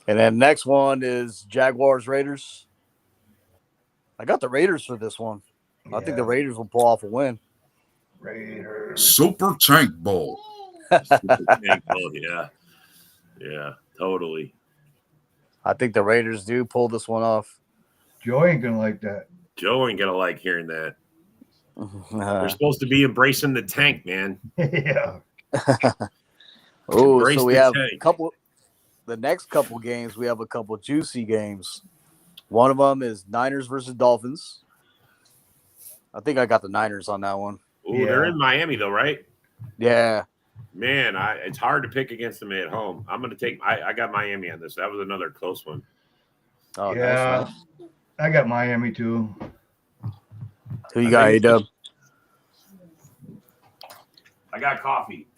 And then next one is Jaguars Raiders. I got the Raiders for this one. I think the Raiders will pull off a win. Raiders. Super Tank Bowl. Super Tank Bowl, yeah. Yeah, totally. I think the Raiders do pull this one off. Joe ain't gonna like that. Joe ain't gonna like hearing that. They're supposed to be embracing the tank, man. Yeah. Oh, Embrace so we the have tank. a couple. The next couple games, we have a couple juicy games. One of them is Niners versus Dolphins. I think I got the Niners on that one. Ooh, they're in Miami though, right? Yeah. Man, it's hard to pick against them at home. I'm gonna take. I got Miami on this. That was another close one. Oh, yeah. Nice. I got Miami too. Who you got, A-Dub? I got coffee.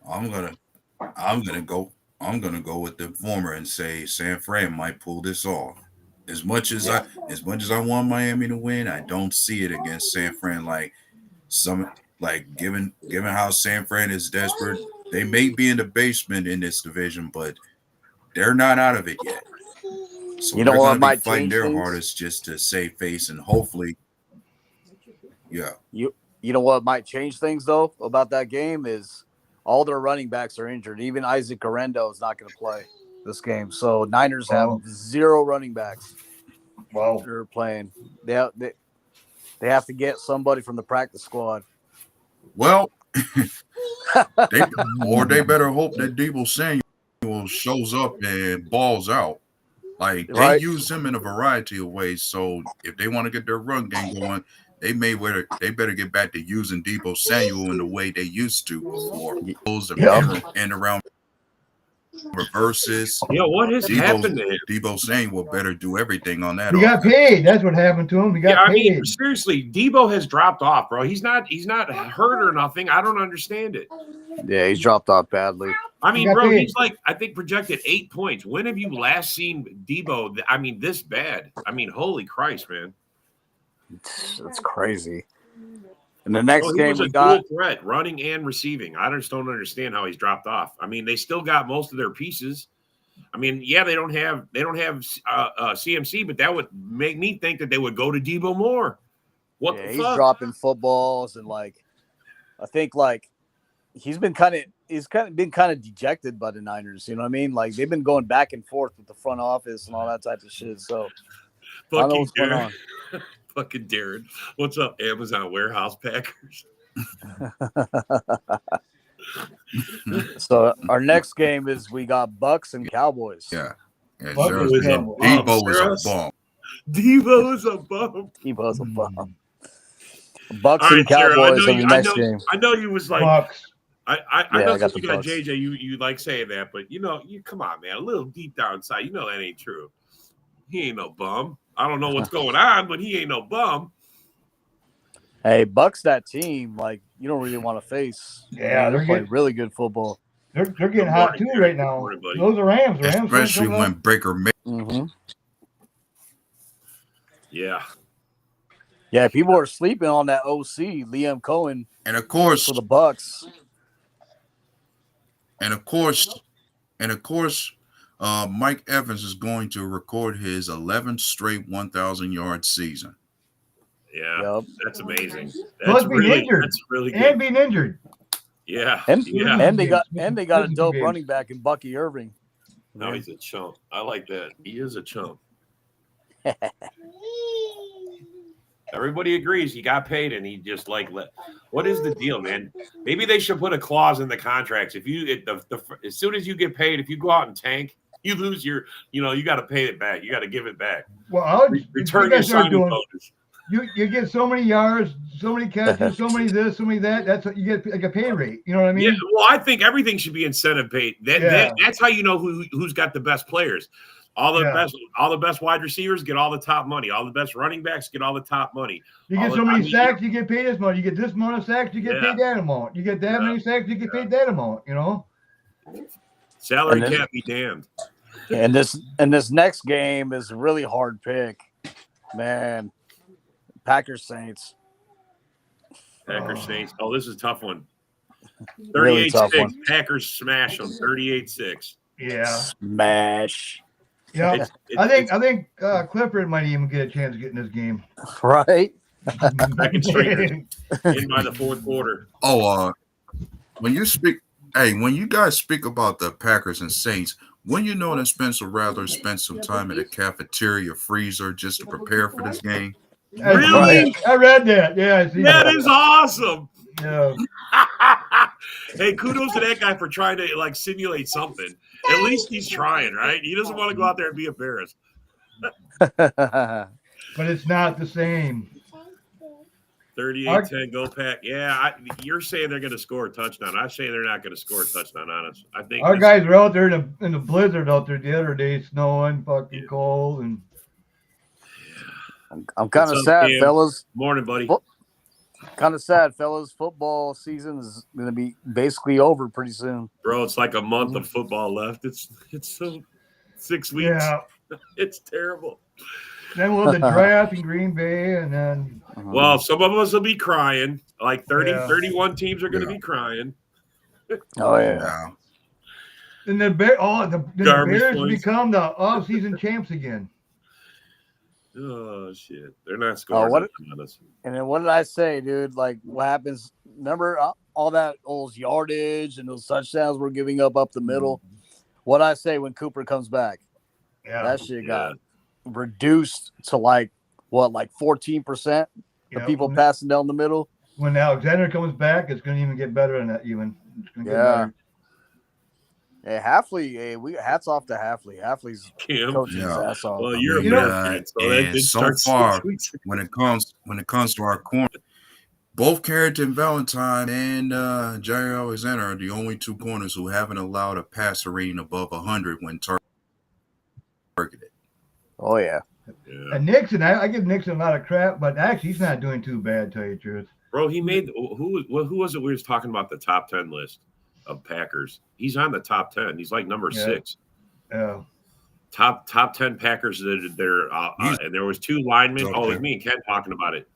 I'm gonna go with the former and say San Fran might pull this off. As much as I want Miami to win, I don't see it against San Fran. Given how San Fran is desperate, they may be in the basement in this division, but they're not out of it yet. So You know they're what gonna might be fighting change their things? hardest just to save face and hopefully, yeah. You know what might change things though about that game is all their running backs are injured. Even Isaac Garendo is not going to play this game. So Niners have zero running backs. Wow. They're playing. They have to get somebody from the practice squad. Well, they better hope that Deebo Samuel shows up and balls out. Like they use him in a variety of ways. So if they want to get their run game going, they better get back to using Deebo Samuel in the way they used to before. Those and around reverses. Yo, what has happened to him? Deebo Samuel better do everything on that. He got paid. That's what happened to him. He got paid. I mean, seriously, Deebo has dropped off, bro. He's not hurt or nothing. I don't understand it. Yeah, he's dropped off badly. I mean, bro, he's like, I think projected 8 points. When have you last seen Deebo? I mean, this bad. I mean, holy Christ, man. That's crazy. And the next he game was we a got dual threat, running and receiving. I just don't understand how he's dropped off. I mean, they still got most of their pieces. I mean, yeah, they don't have CMC, but that would make me think that they would go to Deebo more. What the fuck? He's dropping footballs and I think he's been kind of dejected by the Niners. You know what I mean? Like they've been going back and forth with the front office and all that type of shit. So I don't know what's going on. Fucking Darren. What's up, Amazon warehouse packers? So our next game is we got Bucks and Cowboys. Yeah. Deebo is a bum. Deebo's a bum. Bucks and Cowboys are the next game. I know you was like Bucks. I know you got JJ. You like saying that, but you come on, man. A little deep down inside, you know that ain't true. He ain't no bum. I don't know what's going on, but he ain't no bum. Hey, Bucks, that team, you don't really want to face. Yeah, they're playing really good football. They're getting hot too right now. Those are Rams. Especially when Breaker made. Mm-hmm. Yeah. Yeah, people are sleeping on that OC, Liam Cohen. And of course, for the Bucks. And of course, Mike Evans is going to record his 11th straight 1,000-yard season. Yeah, that's amazing. That's really good. And being injured. Yeah, and they got a dope running back in Bucky Irving. No, he's a chump. I like that. He is a chump. Everybody agrees he got paid, and he just what is the deal, man? Maybe they should put a clause in the contracts. If you as soon as you get paid, if you go out and tank, you lose your, you got to pay it back. You got to give it back. Well, return your signing bonus. You get so many yards, so many catches, so many this, so many that. That's what you get, like a pay rate. You know what I mean? Yeah. Well, I think everything should be incentive paid. That's how you know who's got the best players. All the best wide receivers get all the top money. All the best running backs get all the top money. You get so many sacks, you get paid this much. You get this amount of sacks, you get paid that amount. You get that many sacks, you get paid that amount. You know, salary cap be damned. And this next game is a really hard pick, man. Packers Saints. Saints. Oh, this is a tough one. 38-6. Really tough one. Packers smash them. 38-6. Yeah. Smash. Yeah. I think Clifford might even get a chance of getting this game. Right. Second stringers in by the fourth quarter. Oh, when you guys speak about the Packers and Saints, when you know that Spencer Rattler spent some time in the cafeteria freezer just to prepare for this game? Really? I read that. Yeah, I see that is awesome. Yeah. Hey, kudos to that guy for trying to like simulate something. At least he's trying, right? He doesn't want to go out there and be embarrassed. But it's not the same. 38-10, go Pack. Yeah, you're saying they're going to score a touchdown. I say they're not going to score a touchdown, honest. I think our guys were out there in the blizzard out there the other day, snowing, fucking cold, and I'm kind of sad, Cam? fellas. Morning, buddy. Kind of sad, fellas. Football season is going to be basically over pretty soon. Bro, it's like a month of football left. It's so 6 weeks. Yeah. It's terrible. Then we'll have the draft in Green Bay, and then well, some of us will be crying. Like 31 teams are going to be crying. Oh yeah. And the Bears become the off-season champs again. Oh shit! They're not scoring. And then what did I say, dude? Like, what happens? Remember all that old yardage and those touchdowns we're giving up the middle? What I say when Cooper comes back? Yeah, that shit got reduced to like 14% of people passing down the middle. When Alexander comes back, it's going to even get better than that. It's going to get better. Hey, Hafley, hats off to Hafley. Hafley's coaching his ass off. Well, you're American, so far, when it comes to our corner, both Carrington Valentine and Jair Alexander are the only two corners who haven't allowed a passer rating above 100 when targeted. Oh yeah. And Nixon, I give Nixon a lot of crap, but actually he's not doing too bad, to tell you the truth. Bro, he made who was it? We was talking about the top 10 list of Packers. He's on the top 10. He's like number 6. Yeah. Top 10 Packers that they're and there was 2 linemen. Oh, it was me and Ken talking about it.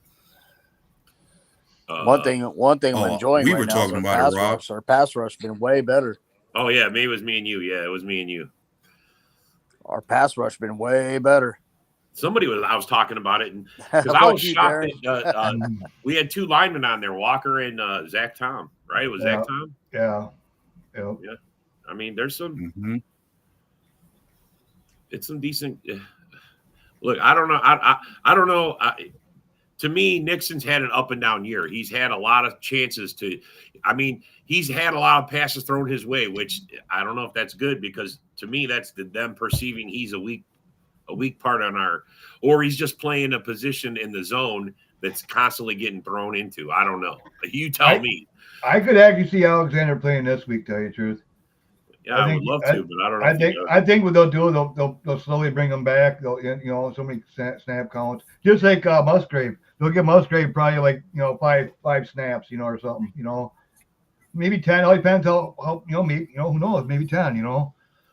One thing I'm enjoying. We right were now talking about it, Rob. Our pass rush been way better. Oh yeah, maybe it was me and you. Yeah, it was me and you. Our pass rush been way better. I was talking about it, and because I was shocked that we had 2 linemen on there, Walker and Zach Tom. Right? It was Zach Tom. Yeah. I mean, there's some. It's some decent. Look, I don't know. I don't know. To me, Nixon's had an up and down year. He's had a lot of chances to. I mean, he's had a lot of passes thrown his way, which I don't know if that's good because to me, that's them perceiving he's a weak part on or he's just playing a position in the zone that's constantly getting thrown into. I don't know. You tell me. I could actually see Alexander playing this week, to tell you the truth. Yeah, I would love to, but I don't know. I think what they'll do, they'll slowly bring him back. They'll, so many snap counts, just like Musgrave. They'll give Musgrave probably five snaps, or something, maybe 10. It all depends how maybe, who knows, maybe 10,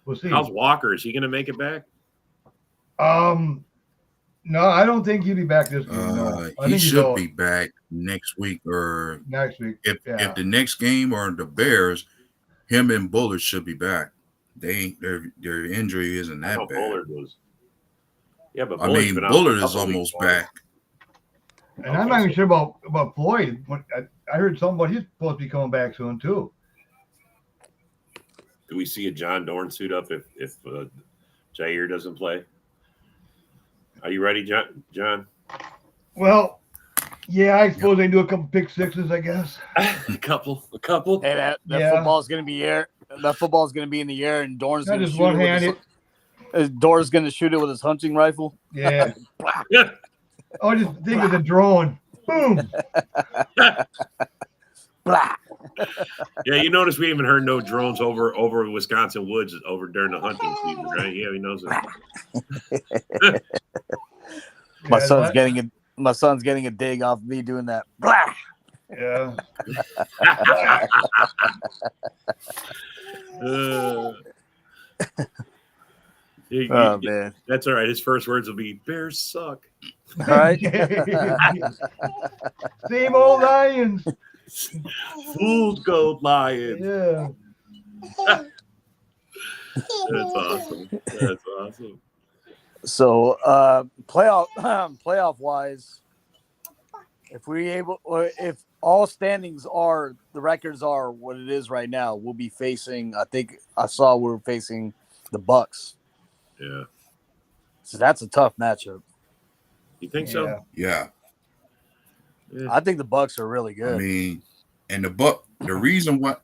we'll see. How's Walker? Is he going to make it back? No, I don't think he'll be back this week. No. He should be back next week or next week. If the next game or the Bears, him and Bullard should be back. Their injury isn't that bad. Bullard was. Yeah, but Bullard is almost back. And I'm not even sure about Floyd. I heard somebody he's supposed to be coming back soon too. Do we see a John Dorn suit up if Jair doesn't play? Are you ready, John? Well, yeah, I suppose they do a couple pick sixes, I guess. a couple. Hey, that football's going to be air. That football's going to be in the air, and Dorn's going to shoot it. Dorn's going to shoot it with his hunting rifle. Yeah. Oh, just think of the drone. Boom. Blah. Yeah, you notice we haven't heard no drones over Wisconsin woods over during the hunting season, right? Yeah, he knows it. My son's getting a dig off me doing that. Yeah. Oh man, that's all right. His first words will be "Bears suck." All right. Same old Lions. Fool's gold Lions. Yeah. That's awesome. That's awesome. So playoff wise, if all standings are the records are what it is right now, we'll be facing. I think I saw we're facing the Bucks. Yeah. So that's a tough matchup. You think so? Yeah. I think the Bucks are really good. I mean, and the reason why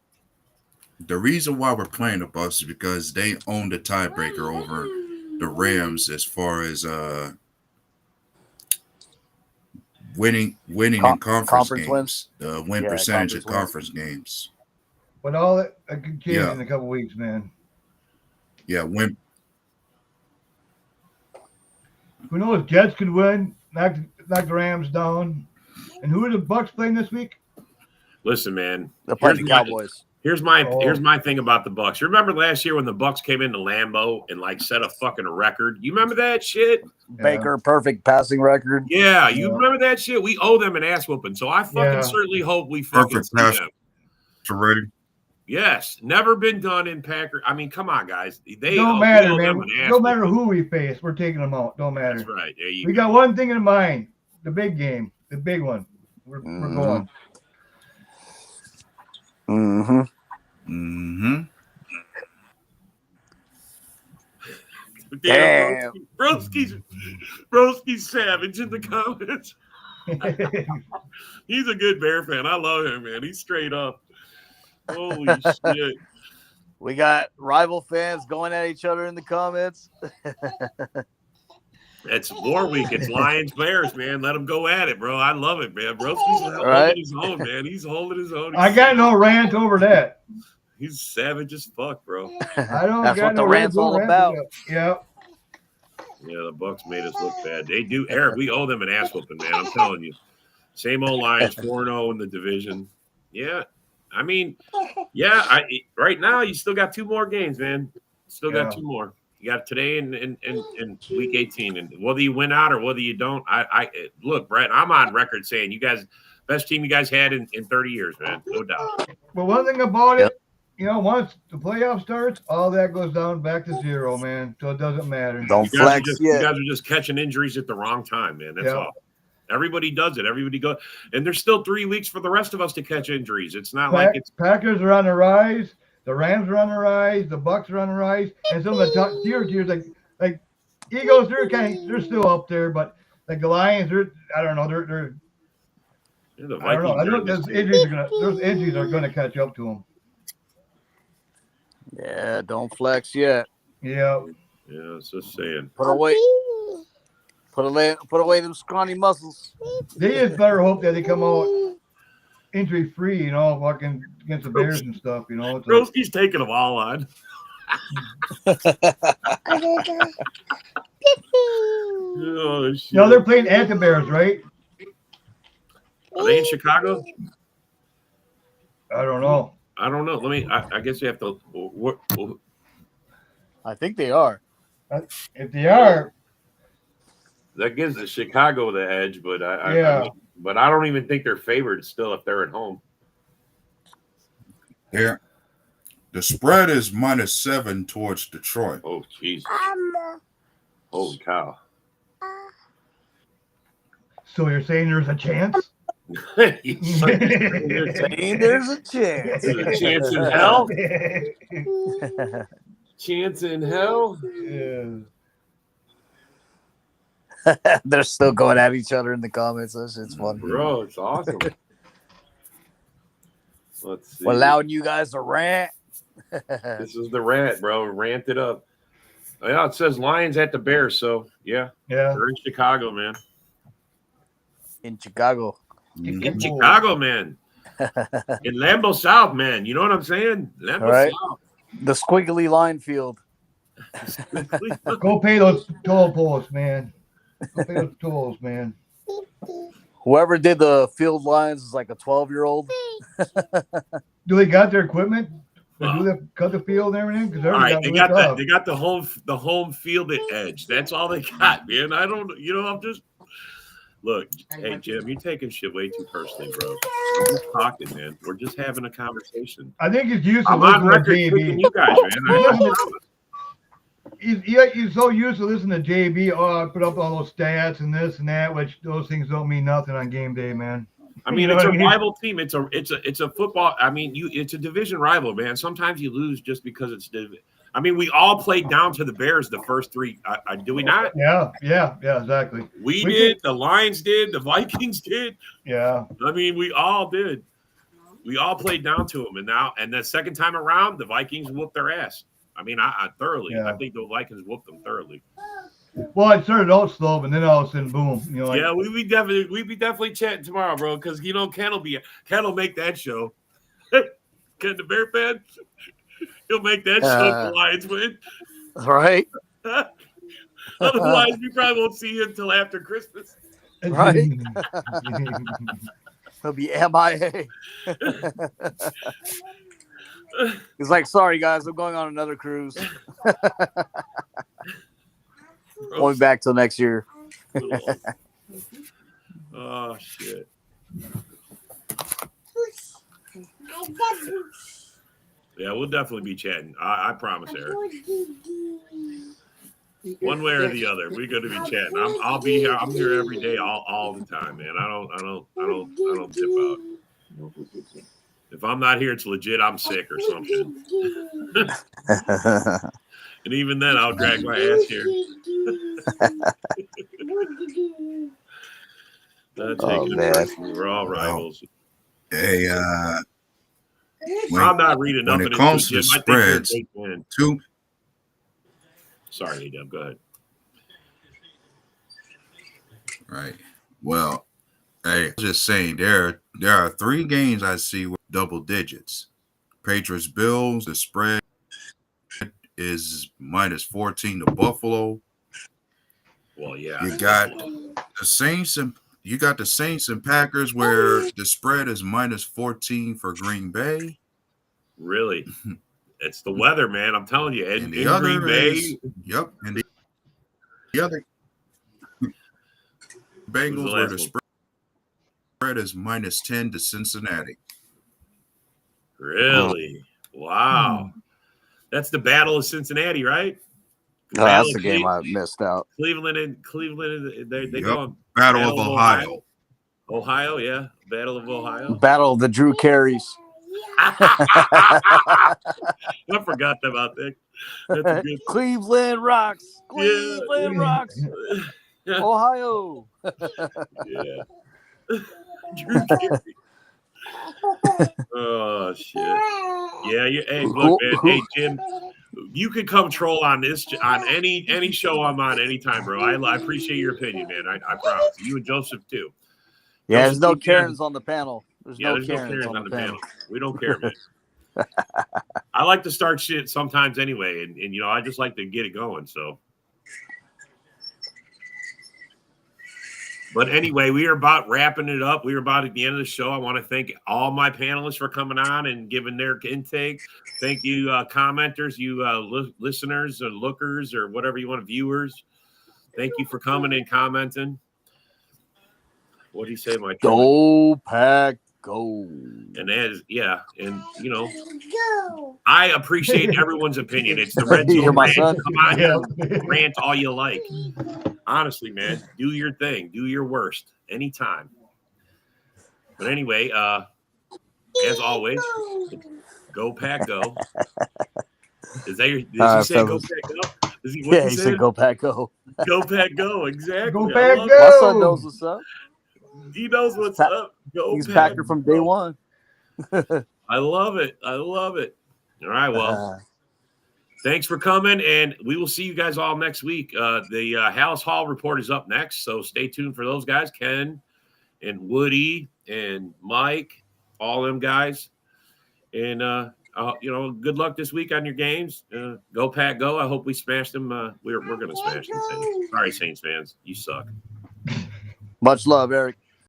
we're playing the Bucks is because they own the tiebreaker over the Rams as far as winning in conference games, wins? the win percentage of conference games. But all that could change in a couple weeks, man. Yeah, win. Who knows? Jets could win, knock the Rams down. And who are the Bucks playing this week? Listen, man. They're playing the Cowboys. Here's my thing about the Bucks. You remember last year when the Bucks came into Lambeau and like set a fucking record? You remember that shit? Baker, perfect passing record. Yeah, you remember that shit? We owe them an ass whooping. So I fucking certainly hope we fucking see them. Ready? Yes, never been done in Packer. I mean, come on, guys. They don't matter, man. No matter who we face, we're taking them out. Don't matter. That's right. We got one thing in mind: the big game, the big one. We're going. Damn. Broski's savage in the comments. He's a good Bear fan. I love him, man. He's straight up. Holy shit. We got rival fans going at each other in the comments. It's war week. It's Lions Bears, man. Let them go at it, bro. I love it, man. Broski's holding his own, man. He's holding his own. I got no rant over that. He's savage as fuck, bro. I don't. That's what the rant's all about. Yeah. Yeah, the Bucks made us look bad. They do, Eric. We owe them an ass whooping, man. I'm telling you. Same old Lions, 4-0 in the division. Yeah, I mean, right now you still got 2 more games, man. Still got 2 more. You got today and week 18, and whether you win out or whether you don't, I look, Brett. I'm on record saying you guys best team you guys had in 30 years, man, no doubt. But one thing about it, once the playoff starts, all that goes down back to 0, man. So it doesn't matter. Don't flex yet. You guys are just catching injuries at the wrong time, man. That's all. Everybody does it. Everybody goes, and there's still 3 weeks for the rest of us to catch injuries. It's not like it's Packers are on the rise. The Rams are on the rise. The Bucks are on the rise, and some of the top tiers like Eagles, they're still up there, but like the Lions, I don't know. They're I don't know. I think those injuries are gonna catch up to them. Yeah, don't flex yet. Yeah. Yeah, it's just saying. Put away them scrawny muscles. They just better hope that they come out injury free, fucking against the Bears and stuff, Broski's taking them all on. Oh, shit. No, they're playing at the Bears, right? Are they in Chicago? I don't know. Let me. I guess you have to. I think they are. If they are, that gives the Chicago the edge, but I don't even think they're favored still if they're at home. The spread is -7 towards Detroit. Oh, Jesus. Holy cow. So you're saying there's a chance? You're saying there's a chance. There's a chance in hell? Chance in hell? Yeah. They're still going at each other in the comments. That shit's fun. Bro, it's awesome. Let's see. We're allowing you guys to rant. This is the rant, bro. Rant it up. Yeah, it says Lions at the Bears, so yeah. They're in Chicago, man. In Chicago. In Chicago, man. In Lambeau South, man. You know what I'm saying? Lambeau South. The squiggly line field. Go pay those toll posts, man. Go pay those tolls, man. Whoever did the field lines is like a 12-year-old. Do they got their equipment? Do they cut the field and everything? Because all right, they got the home field edge. That's all they got, man. I don't, I'm just look. Hey, Jim, you're taking shit way too personally, bro. We're just talking, man. We're just having a conversation. I think he's used to I'm on record JB. picking you guys, man. He's so used to listening to JB. Oh, I put up all those stats and this and that, which those things don't mean nothing on game day, man. I mean, it's a rival team. It's a football. I mean, it's a division rival, man. Sometimes you lose just because it's division. I mean, we all played down to the Bears the first three. Do we not? Yeah, exactly. We did. The Lions did. The Vikings did. Yeah. I mean, we all did. We all played down to them, and the second time around, the Vikings whooped their ass. I mean, I thoroughly. Yeah. I think the Vikings whooped them thoroughly. Well, it started out slow, but then all of a sudden, boom. Yeah, we be definitely chatting tomorrow, bro. Because Ken will make that show. Ken, the Bear fan, he'll make that show. The Lions win, right? Otherwise, we probably won't see him until after Christmas, right? He'll be MIA. He's like, sorry guys, I'm going on another cruise. Going back till next year. Oh shit. Yeah, we'll definitely be chatting. I promise, Eric. One way or the other, we're going to be chatting. I'll be here. I'm here every day, all the time, man. I don't dip out. If I'm not here, it's legit. I'm sick or something. And even then, I'll drag my ass here. Man. We're all rivals. Hey, I'm not reading when it comes to spreads, too. Sorry, Deb. Go ahead. Right. Well, hey, I was just saying there are 3 games I see with double digits. Patriots Bills, the spread is -14 to Buffalo. Well, yeah. You got the Saints and Packers where the spread is -14 for Green Bay. Really? It's the weather, man. I'm telling you. And the other Green Bay. And the other Bengals where the spread is -10 to Cincinnati. Really? Wow. That's the Battle of Cincinnati, right? Oh, that's the game I missed out. Cleveland, they go Battle of Ohio. Ohio, yeah. Battle of Ohio. Battle of the Drew Carries. I forgot about that. That's good. Cleveland rocks. Cleveland rocks. Ohio. Yeah. Drew Carey. Oh shit. Yeah. Hey, look, man. Hey, Jim. You can come troll on any show I'm on anytime, bro. I appreciate your opinion, man. I promise. You and Joseph too. Yeah, there's no Karens on the panel. There's no Karens on the panel. We don't care, man. I like to start shit sometimes anyway, and I just like to get it going. So, but anyway, we are about wrapping it up. We are about at the end of the show. I want to thank all my panelists for coming on and giving their intake. Thank you, commenters, you listeners or lookers or whatever you want, viewers. Thank you for coming and commenting. What do you say, Mike? Go Pack, go! And I appreciate everyone's opinion. It's the Red Zone Rant. Come on here, rant all you like. Honestly, man, do your thing, do your worst, anytime. But anyway, as always, go Pack, go. Did he say go Pack, go? He said go Pack, go. Go Pack, go. Exactly. Go Pack, go. My son knows what's up. He knows what's up. He's Packer from day one. I love it. All right, well, thanks for coming, and we will see you guys all next week. The House Hall report is up next, so stay tuned for those guys, Ken and Woody and Mike all them guys. And good luck this week on your games. Go Pack, go! I hope we smash them. We're going to smash them. Saints. Sorry, Saints fans, you suck. Much love, Eric.